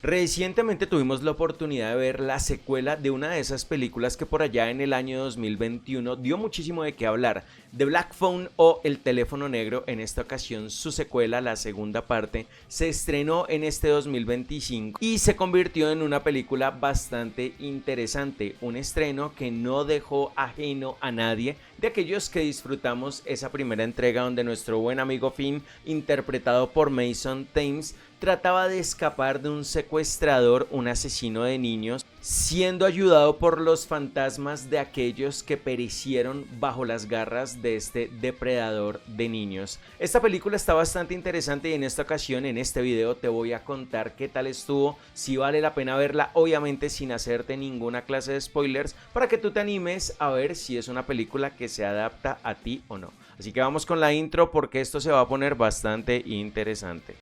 Recientemente tuvimos la oportunidad de ver la secuela de una de esas películas que por allá en el año 2021 dio muchísimo de qué hablar, The Black Phone o El Teléfono Negro. En esta ocasión su secuela, la segunda parte, se estrenó en este 2025 y se convirtió en una película bastante interesante, un estreno que no dejó ajeno a nadie de aquellos que disfrutamos esa primera entrega donde nuestro buen amigo Finn, interpretado por Mason Thames, trataba de escapar de un secuestrador, un asesino de niños, siendo ayudado por los fantasmas de aquellos que perecieron bajo las garras de este depredador de niños. Esta película está bastante interesante y en esta ocasión, en este video, te voy a contar qué tal estuvo, si vale la pena verla, obviamente sin hacerte ninguna clase de spoilers, para que tú te animes a ver si es una película que se adapta a ti o no. Así que vamos con la intro porque esto se va a poner bastante interesante.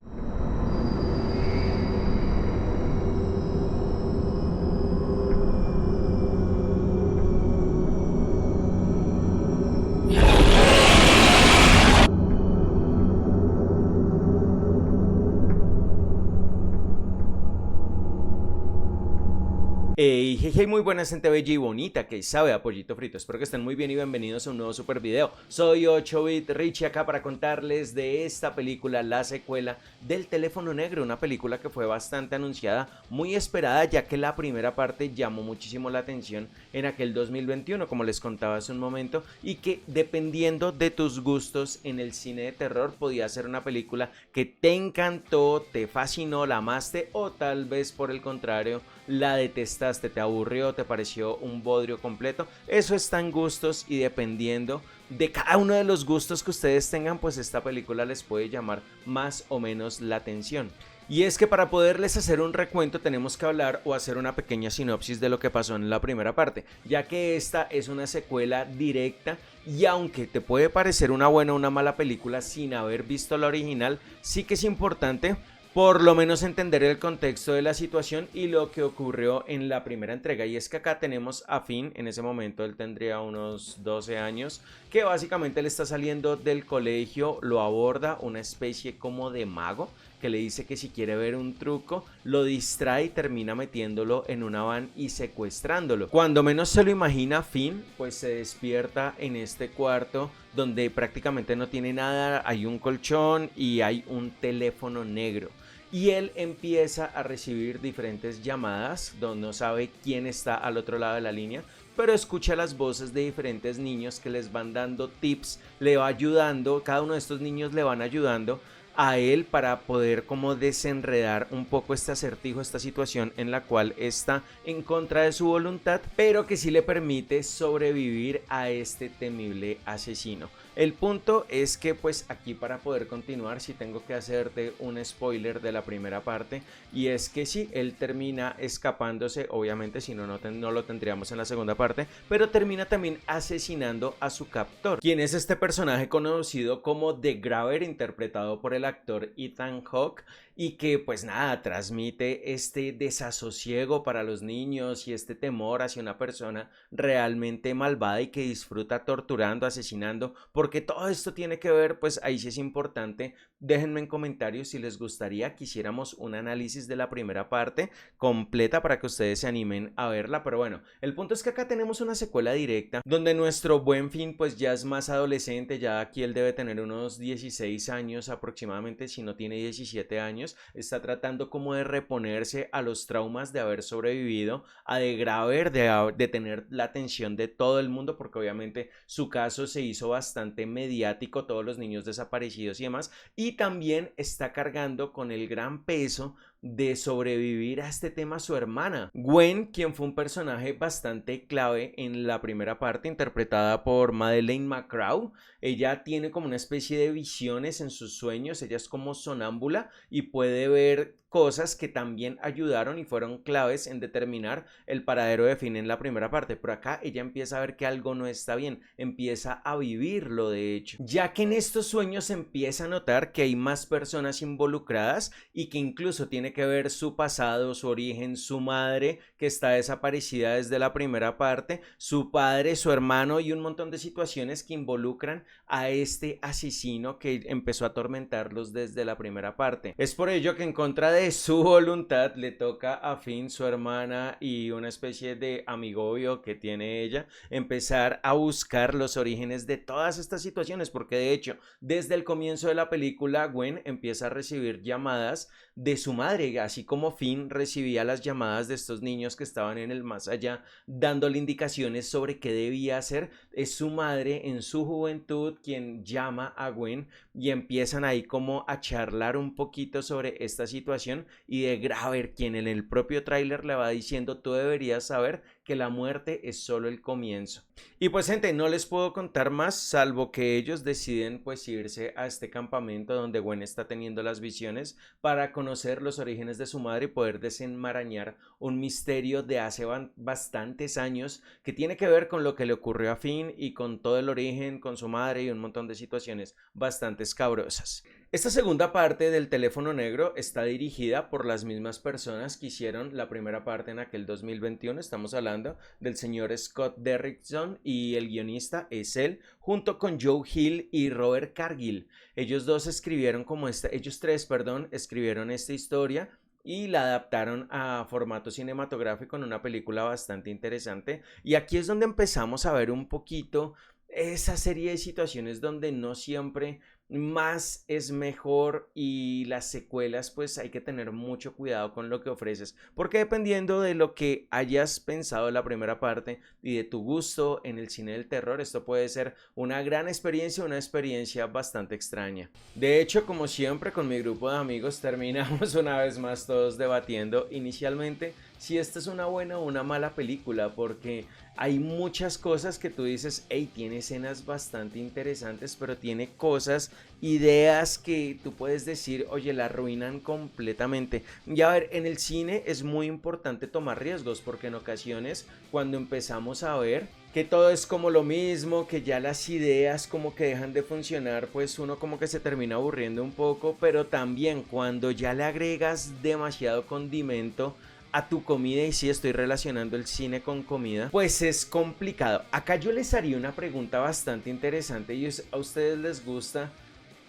Hey, hey, hey, muy buenas gente bella y bonita que sabe a pollito frito. Espero que estén muy bien y bienvenidos a un nuevo super video. Soy 8-Bit Richie acá para contarles de esta película, la secuela del Teléfono Negro, una película que fue bastante anunciada, muy esperada, ya que la primera parte llamó muchísimo la atención en aquel 2021, como les contaba hace un momento, y que dependiendo de tus gustos en el cine de terror podía ser una película que te encantó, te fascinó, la amaste o tal vez por el contrario la detestaste, te aburrió, te pareció un bodrio completo. Eso está en gustos y dependiendo de cada uno de los gustos que ustedes tengan, pues esta película les puede llamar más o menos la atención. Y es que para poderles hacer un recuento tenemos que hablar o hacer una pequeña sinopsis de lo que pasó en la primera parte, ya que esta es una secuela directa y aunque te puede parecer una buena o una mala película sin haber visto la original, sí que es importante por lo menos entender el contexto de la situación y lo que ocurrió en la primera entrega. Y es que acá tenemos a Finn, en ese momento él tendría unos 12 años, que básicamente le está saliendo del colegio, lo aborda una especie como de mago, que le dice que si quiere ver un truco, lo distrae y termina metiéndolo en una van y secuestrándolo. Cuando menos se lo imagina, Finn pues se despierta en este cuarto donde prácticamente no tiene nada, hay un colchón y hay un teléfono negro. Y él empieza a recibir diferentes llamadas donde no sabe quién está al otro lado de la línea, pero escucha las voces de diferentes niños que les van dando tips, le va ayudando, cada uno de estos niños le van ayudando a él para poder como desenredar un poco este acertijo, esta situación en la cual está en contra de su voluntad, pero que sí le permite sobrevivir a este temible asesino. El punto es que pues aquí para poder continuar sí tengo que hacerte un spoiler de la primera parte y es que sí, él termina escapándose, obviamente si no, no lo tendríamos en la segunda parte, pero termina también asesinando a su captor, quien es este personaje conocido como The Grabber, interpretado por el actor Ethan Hawke, y que pues nada, transmite este desasosiego para los niños y este temor hacia una persona realmente malvada y que disfruta torturando, asesinando, porque todo esto tiene que ver, pues ahí sí es importante, déjenme en comentarios si les gustaría que hiciéramos un análisis de la primera parte completa para que ustedes se animen a verla, pero bueno, el punto es que acá tenemos una secuela directa donde nuestro buen Finn pues ya es más adolescente, ya aquí él debe tener unos 16 años aproximadamente, si no tiene 17 años, está tratando como de reponerse a los traumas de haber sobrevivido a The Grabber, de tener la atención de todo el mundo, porque obviamente su caso se hizo bastante mediático, todos los niños desaparecidos y demás, y también está cargando con el gran peso de sobrevivir a este tema su hermana Gwen, quien fue un personaje bastante clave en la primera parte, interpretada por Madeleine McCaw. Ella tiene como una especie de visiones en sus sueños, ella es como sonámbula y puede ver cosas que también ayudaron y fueron claves en determinar el paradero de Finn en la primera parte, pero acá ella empieza a ver que algo no está bien, empieza a vivirlo de hecho, ya que en estos sueños empieza a notar que hay más personas involucradas y que incluso tiene que ver su pasado, su origen, su madre que está desaparecida desde la primera parte, su padre, su hermano y un montón de situaciones que involucran a este asesino que empezó a atormentarlos desde la primera parte. Es por ello que en contra de su voluntad le toca a Finn, su hermana y una especie de amigobio que tiene ella, empezar a buscar los orígenes de todas estas situaciones, porque de hecho desde el comienzo de la película Gwen empieza a recibir llamadas de su madre, así como Finn recibía las llamadas de estos niños que estaban en el más allá dándole indicaciones sobre qué debía hacer. Es su madre en su juventud quien llama a Gwen y empiezan ahí como a charlar un poquito sobre esta situación, y de Graver, quien en el propio tráiler le va diciendo: tú deberías saber que la muerte es solo el comienzo. Y pues gente, no les puedo contar más, salvo que ellos deciden pues irse a este campamento donde Gwen está teniendo las visiones para conocer los orígenes de su madre y poder desenmarañar un misterio de hace bastantes años que tiene que ver con lo que le ocurrió a Finn y con todo el origen, con su madre y un montón de situaciones bastante escabrosas. Esta segunda parte del Teléfono Negro está dirigida por las mismas personas que hicieron la primera parte en aquel 2021. Estamos hablando del señor Scott Derrickson y el guionista es él, junto con Joe Hill y Robert Cargill. Ellos tres, escribieron esta historia y la adaptaron a formato cinematográfico en una película bastante interesante. Y aquí es donde empezamos a ver un poquito esa serie de situaciones donde no siempre más es mejor, y las secuelas pues hay que tener mucho cuidado con lo que ofreces, porque dependiendo de lo que hayas pensado en la primera parte y de tu gusto en el cine del terror, esto puede ser una gran experiencia, una experiencia bastante extraña. De hecho, como siempre con mi grupo de amigos terminamos una vez más todos debatiendo inicialmente si esta es una buena o una mala película, porque hay muchas cosas que tú dices: hey, tiene escenas bastante interesantes, pero tiene cosas, ideas que tú puedes decir: oye, la arruinan completamente. Y a ver, en el cine es muy importante tomar riesgos, porque en ocasiones cuando empezamos a ver que todo es como lo mismo, que ya las ideas como que dejan de funcionar, pues uno como que se termina aburriendo un poco. Pero también cuando ya le agregas demasiado condimento a tu comida, y si estoy relacionando el cine con comida, pues es complicado. Acá yo les haría una pregunta bastante interesante, y es: ¿a ustedes les gusta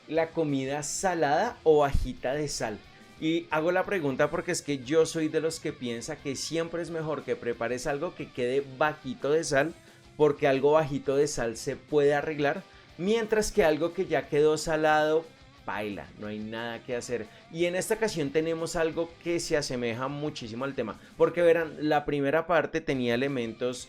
la comida salada o bajita de sal? Y hago la pregunta porque es que yo soy de los que piensa que siempre es mejor que prepares algo que quede bajito de sal, porque algo bajito de sal se puede arreglar, mientras que algo que ya quedó salado, paila, no hay nada que hacer. Y en esta ocasión tenemos algo que se asemeja muchísimo al tema, porque verán, la primera parte tenía elementos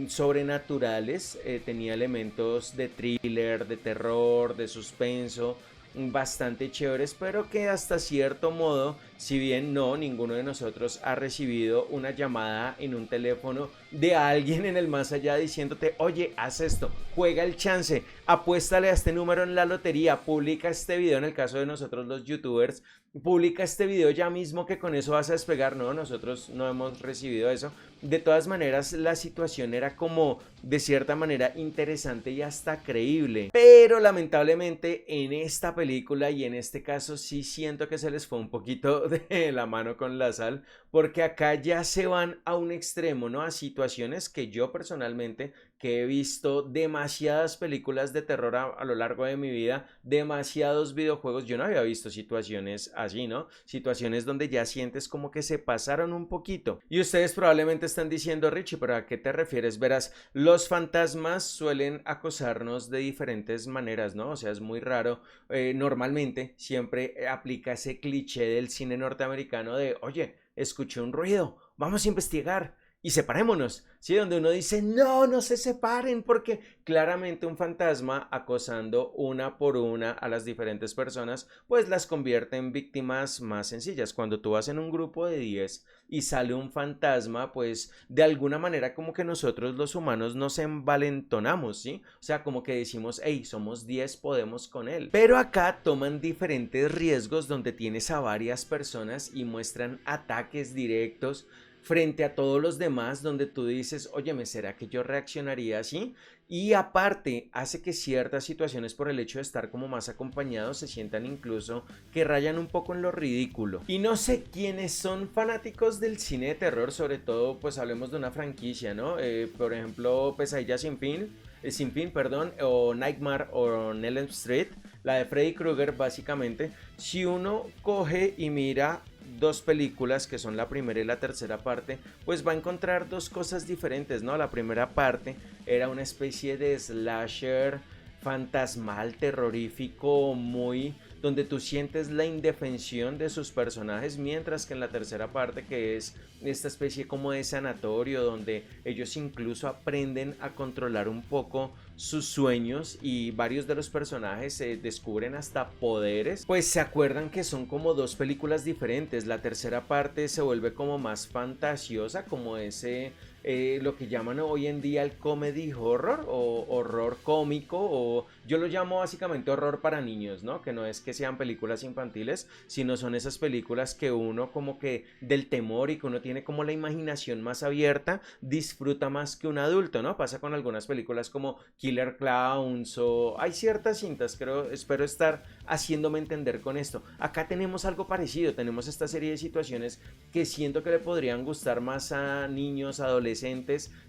sobrenaturales, tenía elementos de thriller, de terror, de suspenso, bastante chéveres, pero que hasta cierto modo, si bien no, ninguno de nosotros ha recibido una llamada en un teléfono de alguien en el más allá diciéndote: oye, haz esto, juega el chance, apuéstale a este número en la lotería, publica este video, en el caso de nosotros los youtubers, publica este video ya mismo que con eso vas a despegar. No, nosotros no hemos recibido eso. De todas maneras, la situación era como de cierta manera interesante y hasta creíble, pero lamentablemente en esta película y en este caso sí siento que se les fue un poquito de la mano con la sal, porque acá ya se van a un extremo, ¿no? A situaciones que yo personalmente, que he visto demasiadas películas de terror a lo largo de mi vida, demasiados videojuegos, yo no había visto situaciones así, ¿no? Situaciones donde ya sientes como que se pasaron un poquito. Y ustedes probablemente están diciendo: Richie, ¿pero a qué te refieres? Verás, los fantasmas suelen acosarnos de diferentes maneras, ¿no? O sea, es muy raro. Normalmente siempre aplica ese cliché del cine norteamericano de: oye, escuché un ruido, vamos a investigar y separémonos, ¿sí? Donde uno dice: no, no se separen, porque claramente un fantasma acosando una por una a las diferentes personas, pues las convierte en víctimas más sencillas. Cuando tú vas en un grupo de 10 y sale un fantasma, pues de alguna manera como que nosotros los humanos nos envalentonamos, ¿sí? O sea, como que decimos: hey, somos 10, podemos con él. Pero acá toman diferentes riesgos donde tienes a varias personas y muestran ataques directos. frente a todos los demás, donde tú dices, óyeme, ¿será que yo reaccionaría así? Y aparte, hace que ciertas situaciones, por el hecho de estar como más acompañados, se sientan incluso que rayan un poco en lo ridículo. Y no sé quiénes son fanáticos del cine de terror, sobre todo, pues hablemos de una franquicia, ¿no? Por ejemplo, Pesadilla sin fin, perdón, o Nightmare on Elm Street, la de Freddy Krueger, básicamente. Si uno coge y mira dos películas, que son la primera y la tercera parte, pues va a encontrar dos cosas diferentes, ¿no? La primera parte era una especie de slasher fantasmal, terrorífico, muy donde tú sientes la indefensión de sus personajes, mientras que en la tercera parte, que es esta especie como de sanatorio donde ellos incluso aprenden a controlar un poco sus sueños y varios de los personajes se descubren hasta poderes, pues se acuerdan que son como dos películas diferentes. La tercera parte se vuelve como más fantasiosa, como ese lo que llaman hoy en día el comedy horror o horror cómico, o yo lo llamo básicamente horror para niños, ¿no? Que no es que sean películas infantiles, sino son esas películas que uno como que del temor y que uno tiene como la imaginación más abierta, disfruta más que un adulto, ¿no? Pasa con algunas películas como Killer Clowns, o hay ciertas cintas, creo, espero estar haciéndome entender con esto. Acá tenemos algo parecido, tenemos esta serie de situaciones que siento que le podrían gustar más a niños, adolescentes,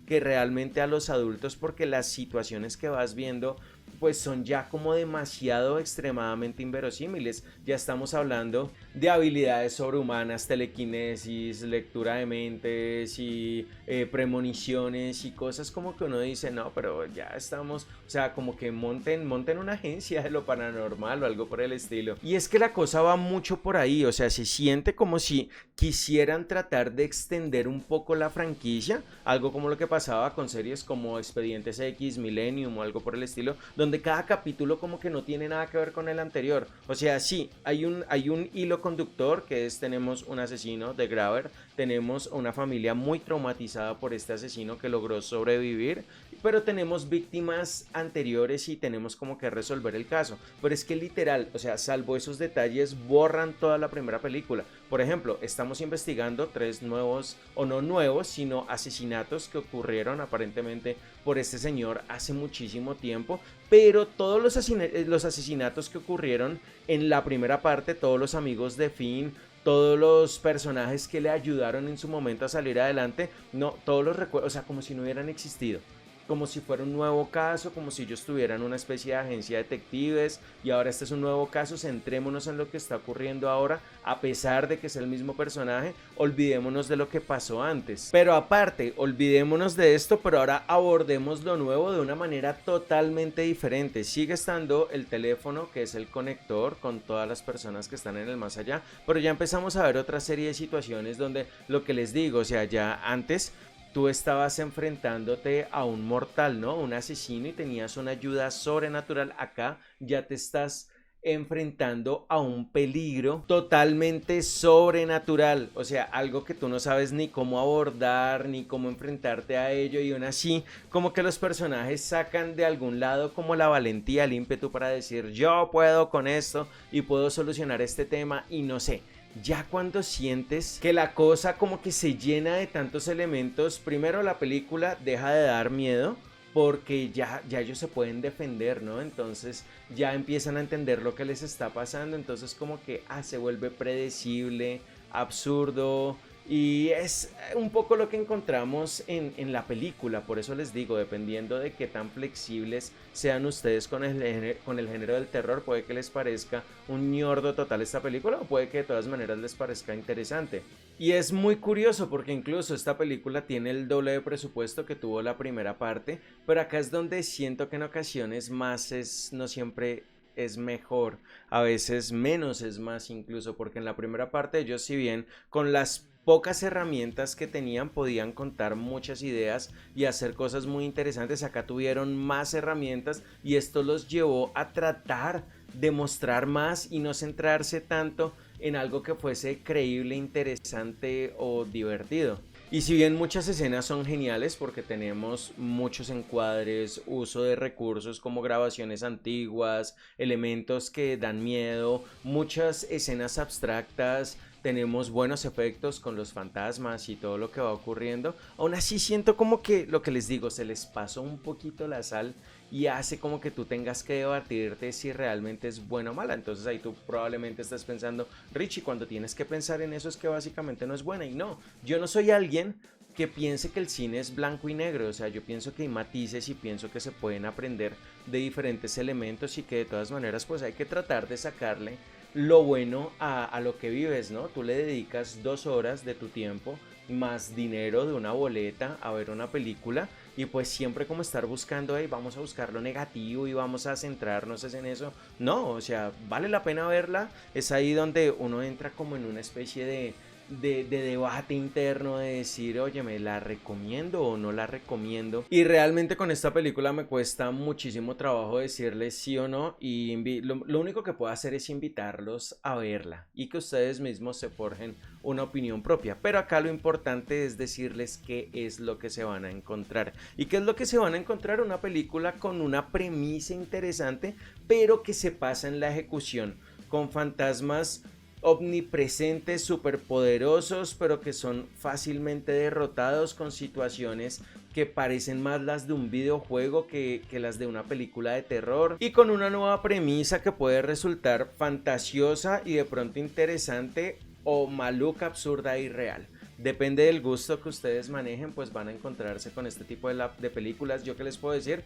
que realmente a los adultos, porque las situaciones que vas viendo pues son ya como demasiado extremadamente inverosímiles. Ya estamos hablando de habilidades sobrehumanas, telequinesis, lectura de mentes y premoniciones y cosas como que uno dice, no, pero ya estamos, o sea, como que monten una agencia de lo paranormal o algo por el estilo. Y es que la cosa va mucho por ahí, o sea, se siente como si quisieran tratar de extender un poco la franquicia, algo como lo que pasaba con series como Expedientes X, Millennium o algo por el estilo, donde cada capítulo como que no tiene nada que ver con el anterior. O sea, sí, hay un hilo conductor, que es, tenemos un asesino de Graver, tenemos una familia muy traumatizada por este asesino que logró sobrevivir, pero tenemos víctimas anteriores y tenemos como que resolver el caso. Pero es que literal, o sea, salvo esos detalles, borran toda la primera película. Por ejemplo, estamos investigando 3 nuevos, o no nuevos, sino asesinatos que ocurrieron aparentemente por este señor hace muchísimo tiempo, pero todos los asesinatos que ocurrieron en la primera parte, todos los amigos de Finn, todos los personajes que le ayudaron en su momento a salir adelante, no, todos los recuerdos, o sea, como si no hubieran existido, como si fuera un nuevo caso, como si ellos tuvieran una especie de agencia de detectives y ahora este es un nuevo caso, centrémonos en lo que está ocurriendo ahora, a pesar de que es el mismo personaje, olvidémonos de lo que pasó antes. Pero aparte, olvidémonos de esto, pero ahora abordemos lo nuevo de una manera totalmente diferente. Sigue estando el teléfono, que es el conector con todas las personas que están en el más allá, pero ya empezamos a ver otra serie de situaciones donde lo que les digo, o sea, ya antes tú estabas enfrentándote a un mortal, ¿no? Un asesino, y tenías una ayuda sobrenatural. Acá ya te estás enfrentando a un peligro totalmente sobrenatural, o sea, algo que tú no sabes ni cómo abordar ni cómo enfrentarte a ello, y aún así como que los personajes sacan de algún lado como la valentía, el ímpetu para decir yo puedo con esto y puedo solucionar este tema. Y no sé, ya cuando sientes que la cosa como que se llena de tantos elementos, primero la película deja de dar miedo porque ya ellos se pueden defender, ¿no? Entonces ya empiezan a entender lo que les está pasando, entonces como que se vuelve predecible, absurdo, y es un poco lo que encontramos en la película. Por eso les digo, dependiendo de qué tan flexibles sean ustedes con el género del terror, puede que les parezca un ñordo total esta película, o puede que de todas maneras les parezca interesante. Y es muy curioso porque incluso esta película tiene el doble de presupuesto que tuvo la primera parte, pero acá es donde siento que en ocasiones más no siempre es mejor, a veces menos es más incluso, porque en la primera parte ellos, si bien con las pocas herramientas que tenían podían contar muchas ideas y hacer cosas muy interesantes, acá tuvieron más herramientas y esto los llevó a tratar de mostrar más y no centrarse tanto en algo que fuese creíble, interesante o divertido. Y si bien muchas escenas son geniales porque tenemos muchos encuadres, uso de recursos como grabaciones antiguas, elementos que dan miedo, muchas escenas abstractas, tenemos buenos efectos con los fantasmas y todo lo que va ocurriendo. Aún así siento como que lo que les digo, se les pasó un poquito la sal y hace como que tú tengas que debatirte si realmente es buena o mala. Entonces ahí tú probablemente estás pensando, Richie, cuando tienes que pensar en eso es que básicamente no es buena. Y no, yo no soy alguien que piense que el cine es blanco y negro. O sea, yo pienso que hay matices y pienso que se pueden aprender de diferentes elementos y que de todas maneras pues hay que tratar de sacarle lo bueno a lo que vives, ¿no? Tú le dedicas 2 horas de tu tiempo más dinero de una boleta a ver una película y pues siempre como estar buscando, hey, vamos a buscar lo negativo y vamos a centrarnos en eso. No, o sea, vale la pena verla. Es ahí donde uno entra como en una especie de debate interno de decir, oye, ¿me la recomiendo o no la recomiendo? Y realmente con esta película me cuesta muchísimo trabajo decirles sí o no y lo único que puedo hacer es invitarlos a verla y que ustedes mismos se forjen una opinión propia. Pero acá lo importante es decirles qué es lo que se van a encontrar. ¿Y qué es lo que se van a encontrar? Una película con una premisa interesante, pero que se pasa en la ejecución, con fantasmas omnipresentes, superpoderosos, pero que son fácilmente derrotados con situaciones que parecen más las de un videojuego que las de una película de terror y con una nueva premisa que puede resultar fantasiosa y de pronto interesante o maluca, absurda e irreal. Depende del gusto que ustedes manejen, pues van a encontrarse con este tipo de películas. Yo qué les puedo decir,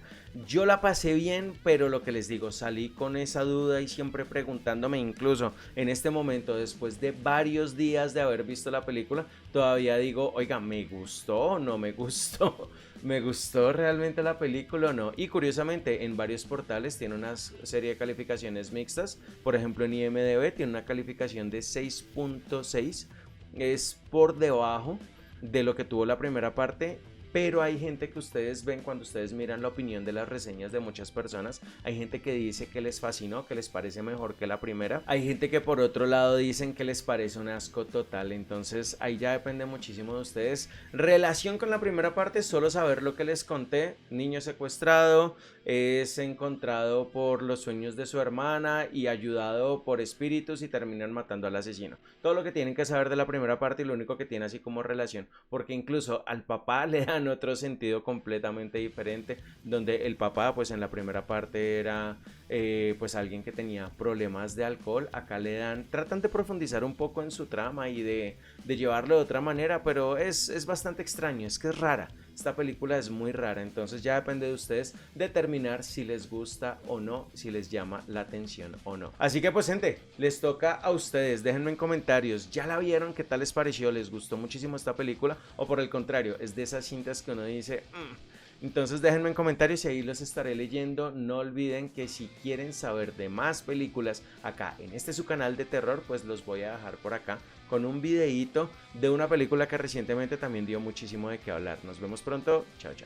yo la pasé bien, pero lo que les digo, salí con esa duda y siempre preguntándome, incluso en este momento, después de varios días de haber visto la película, todavía digo, oiga, ¿me gustó o no me gustó? ¿Me gustó realmente la película o no? Y curiosamente en varios portales tiene una serie de calificaciones mixtas. Por ejemplo en IMDb tiene una calificación de 6.6, es por debajo de lo que tuvo la primera parte, pero hay gente que ustedes ven cuando ustedes miran la opinión de las reseñas de muchas personas, hay gente que dice que les fascinó, que les parece mejor que la primera, hay gente que por otro lado dicen que les parece un asco total. Entonces ahí ya depende muchísimo de ustedes. Relación con la primera parte, solo saber lo que les conté: niño secuestrado, es encontrado por los sueños de su hermana y ayudado por espíritus y terminan matando al asesino. Todo lo que tienen que saber de la primera parte y lo único que tiene así como relación, porque incluso al papá le dan otro sentido completamente diferente, donde el papá pues en la primera parte era pues alguien que tenía problemas de alcohol. Acá le dan, tratan de profundizar un poco en su trama y de llevarlo de otra manera, pero es bastante extraño, es que es rara. Esta película es muy rara, entonces ya depende de ustedes determinar si les gusta o no, si les llama la atención o no. Así que pues gente, les toca a ustedes, déjenme en comentarios, ¿ya la vieron? ¿Qué tal les pareció? ¿Les gustó muchísimo esta película? O por el contrario, es de esas cintas que uno dice... Entonces déjenme en comentarios y ahí los estaré leyendo. No olviden que si quieren saber de más películas acá en este su canal de terror, pues los voy a dejar por acá con un videíto de una película que recientemente también dio muchísimo de qué hablar. Nos vemos pronto, chao chao.